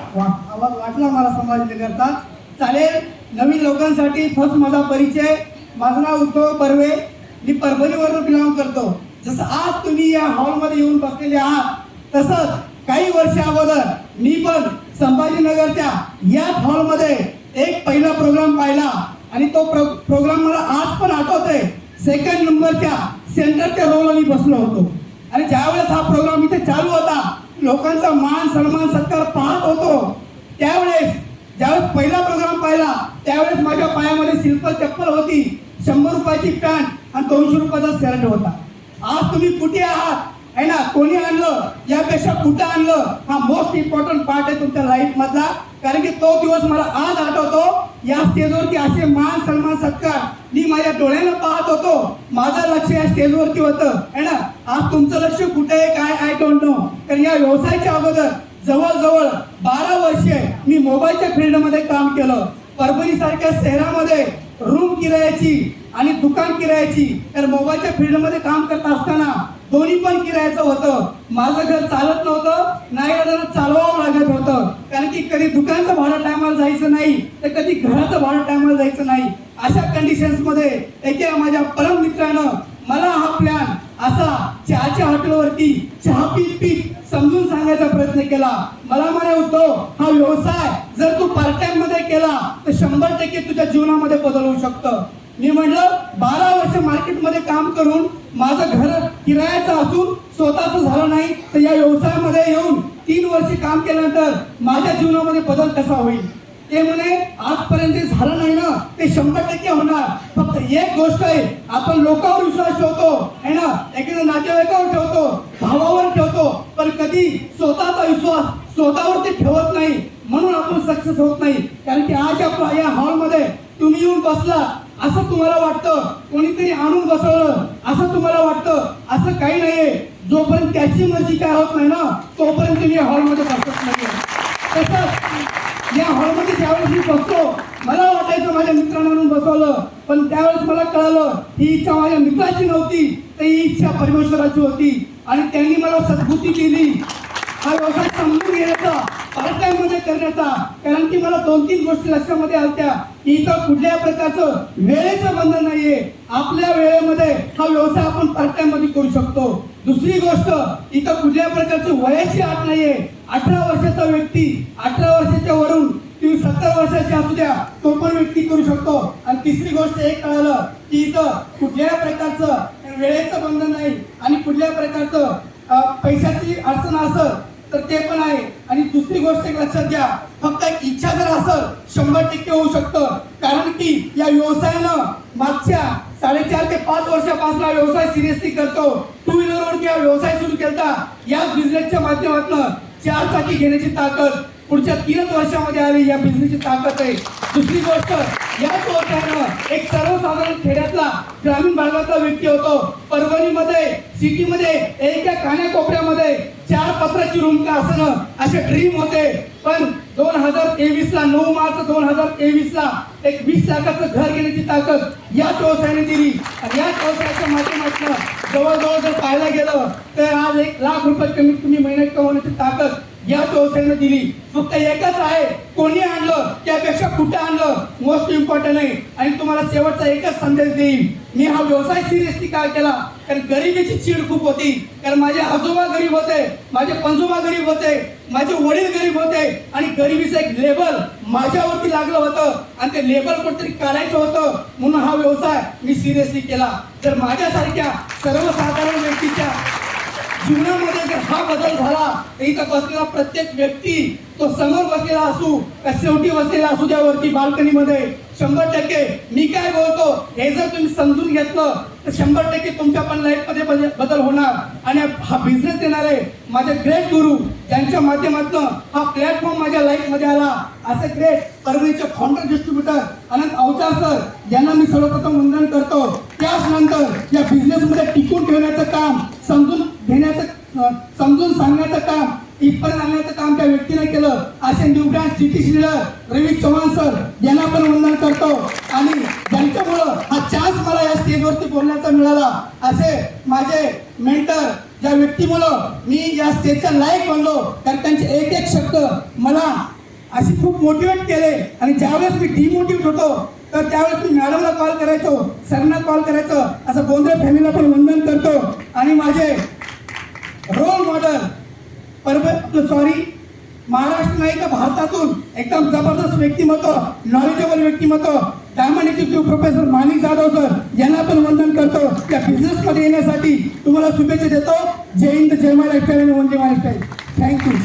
आवाज वाटला मला संभाजीनगरचा. चालेल. नवीन लोकांसाठी फर्स्ट माझा परिचय. माझं नाव उद्धव बर्वे. मी परभणीवरून बिलॉंग करतो. जसं आज तुम्ही या हॉलमध्ये येऊन बसलेले आहात तसंच काही वर्ष अगोदर मी पण संभाजीनगरच्या याच हॉलमध्ये एक पहिला प्रोग्राम पाहिला आणि तो प्रोग्राम मला आज पण आठवतोय. सेकंड नंबरच्या सेंटरच्या रोलवर मी बसलो होतो आणि ज्यावेळेस हा प्रोग्राम इथे चालू होता लोकांचा मान सन्मान सत्कार पाहत होतो. त्यावेळेस ज्यावेळेस पहिला प्रोग्राम पाहिला त्यावेळेस माझ्या पायामध्ये सिल्पर चप्पल होती, 100 रुपयाची पॅन्ट आणि 200 रुपयाचा शर्ट होता. आज तुम्ही कुठे आहात आहे ना, कोणी आणलं यापेक्षा कुठं आणलं हा मोस्ट इम्पॉर्टंट पार्ट आहे तुमच्या लाईफ मधला. कारण की तो दिवस मला आज आठवतो. या स्टेजवरती असे मान सन्मान सत्कार मी माझ्या डोळ्यानं पाहत होतो. माझं लक्ष या स्टेजवरती होतं आहे ना. आज तुमचं लक्ष कुठे आहे काय आय डोंट नो. कारण या व्यवसायाच्या अगोदर जवळजवळ 12 वर्षे मी मोबाईलच्या फील्डमध्ये काम केलं. परभणी सारख्या शहरामध्ये रूम किरायाची आणि दुकान किरायाची, तर मोबाईलच्या फील्डमध्ये काम करत असताना दोन्ही पण किरायाचं होतं. माझं घर चालत नव्हतं, नाही चालवावं लागत होतं. कारण की कधी दुकानचं भाडं टायमाला जायचं नाही तर कधी घराचं भाडं टायमाला जायचं नाही. अशा कंडिशन्स मध्ये एका माझ्या परम मित्रानं मला हा प्लॅन असा चहाच्या हॉटेलवरती चहा पीत समजून सांगायचा प्रयत्न केला. मला म्हणे होतो हा व्यवसाय जर तू पार्ट टाइम मध्ये केला तर 100% तुझ्या जीवनामध्ये बदल होऊ शकतं. मी म्हटलं 12 वर्ष मार्केटमध्ये काम करून माझं घर किरायाचं असून स्वतःच झालं नाही तर या व्यवसायामध्ये येऊन 3 वर्ष काम केल्यानंतर माझ्या जीवनामध्ये बदल कसा होईल. ते म्हणे आजपर्यंत झालं नाही ना ते 100% होणार. फक्त एक गोष्ट आहे, आपण लोकांवर विश्वास ठेवतो आहे ना, एखाद्या नातेवाईकावर ठेवतो, भावावर ठेवतो, पण कधी स्वतःचा विश्वास स्वतःवर ते ठेवत नाही. म्हणून आपण सक्सेस होत नाही. कारण की आज या हॉलमध्ये तुम्ही येऊन बसला असं तुम्हाला वाटतं, कोणीतरी आणून बसवलं असं तुम्हाला वाटतं. असं काही नाहीये. जोपर्यंत त्याची मर्जी काय होत नाही ना तोपर्यंत तुम्ही या हॉलमध्ये बसत नाही. तसंच या हॉलमध्ये ज्यावेळेस मी बसतो मला वाटायचं माझ्या मित्रांना आणून बसवलं, पण त्यावेळेस मला कळालं ही इच्छा माझ्या मित्राची नव्हती तर ही इच्छा परमेश्वराची होती. आणि त्यांनी मला सद्बुद्धी दिली हा व्यवसाय समजून घेण्याचा, पार्ट टाइम मध्ये करण्याचा. कारण की मला 2-3 गोष्टी लक्षामध्ये आल्या की इथं कुठल्या प्रकारचं वेळेचं बंधन नाहीये. आपल्या वेळेमध्ये हा व्यवसाय आपण पार्ट टाइम मध्ये करू शकतो. दुसरी गोष्ट इथं कुठल्या प्रकारची वयाची अट नाहीये. 18 वर्षाचा व्यक्ती 18 वर्षाच्या वरून तुम्ही 70 वर्षाची असू द्या तो पण व्यक्ती करू शकतो. आणि तिसरी गोष्ट एक कळालं की इथं कुठल्या प्रकारचं वेळेचं बंधन नाही आणि कुठल्या प्रकारचं पैशाची अडचण असेल तर ते पण आहे. आणि दुसरी गोष्ट एक लक्षात घ्या, फक्त एक इच्छा जर असेल 100% होऊ शकतं. कारण की या व्यवसायानं मागच्या 4.5 ते 5 वर्षापासून हा व्यवसाय सिरियसली करतो. 2 व्हीलरवरती हा व्यवसाय सुरू केला. या बिझनेसच्या माध्यमातून 4 चाकी घेण्याची ताकद पुढच्या 3 वर्षामध्ये आली. या बिझनेसची ताकद आहे. दुसरी गोष्ट या व्यवसायानं एक सर्वसाधारण खेड्यातला ग्रामीण भागातला व्यक्ती होतो. परभणीमध्ये सिटीमध्ये एका कानाकोपऱ्यामध्ये 4 पत्राची रूम का असणं असे ड्रीम होते. पण 2023ला 9 मार्च 2023ला एक 20 लाखाचं घर घेण्याची ताकद याच व्यवसायाने दिली. आणि याच व्यवसायाच्या माध्यमातून जवळजवळ जर पाहायला गेलं तर आज 1 लाख रुपये कमीत कमी महिन्यात कमवण्याची ताकद या व्यवसायाने दिली. फक्त एकच आहे, कोणी आणलं त्यापेक्षा कुठे आणलं मोस्ट इम्पॉर्टंट आहे. आणि तुम्हाला शेवटचा एकच संदेश देईन, मी हा व्यवसाय सिरियसली का केला कारण गरिबीची चीड खूप होती. कारण माझे आजोबा गरीब होते, माझे पणजोबा गरीब होते, माझे वडील गरीब होते आणि गरिबीचं एक लेबल माझ्यावरती लागलं होतं आणि ते लेबल कुठेतरी काढायचं होतं. म्हणून हा व्यवसाय मी सिरियसली केला. जर माझ्यासारख्या सर्वसाधारण व्यक्तीच्या जीवनामध्ये जर हा बदल झाला तर इथं बसलेला प्रत्येक व्यक्ती तो समोर बसलेला असू का शेवटी बसलेला असू द्या वरती बाल्कनीमध्ये 100% मी काय बोलतो हे जर तुम्ही समजून घेतलं तर 100% तुमच्या पण लाईफ मध्ये बदल होणार. आणि हा बिझनेस देणारे माझे ग्रेट गुरु ज्यांच्या माध्यमातून हा प्लॅटफॉर्म माझ्या लाईफ मध्ये आला असे ग्रेट परभणीचे फाउंडर डिस्ट्रीब्युटर अनंत अवचार सर यांना मी सर्वप्रथम वंदन करतो. त्याच नंतर या बिझनेस मध्ये टिकून ठेवण्याचं काम, समजून घेण्याचं, समजून सांगण्याचं काम, इथपर्यंत आणण्याचं काम त्या व्यक्तीने केलं. असे न्यू ब्रँड सिटी लीडर रवी चव्हाण सर यांना पण वंदन करतो. आणि ज्यांच्यामुळं हा चान्स मला या स्टेजवरती बोलण्याचा मिळाला असे माझे मेंटर ज्या व्यक्तीमुळं मी या स्टेजच्या लायक बनलो. कारण त्यांचे एक शब्द मला अशी खूप मोटिवेट केले. आणि ज्यावेळेस मी डिमोटिवेट होतो तर त्यावेळेस मी मॅडमला कॉल करायचो, सरांना कॉल करायचो. असं बोंद्रे फॅमिलीला पण वंदन करतो. आणि माझे रोल मॉडेल महाराष्ट्र नाही तर भारतातून एकदम जबरदस्त व्यक्तिमत्व, नॉलेजेबल व्यक्तिमत्व, डायमंड एक्झिक्युटिव्ह प्रोफेसर माणिक जाधव सर यांना पण वंदन करतो. त्या बिझनेस मध्ये येण्यासाठी तुम्हाला शुभेच्छा देतो. जय हिंद, जय महाराष्ट्र आणि वंदे महाराष्ट्र. थँक्यू.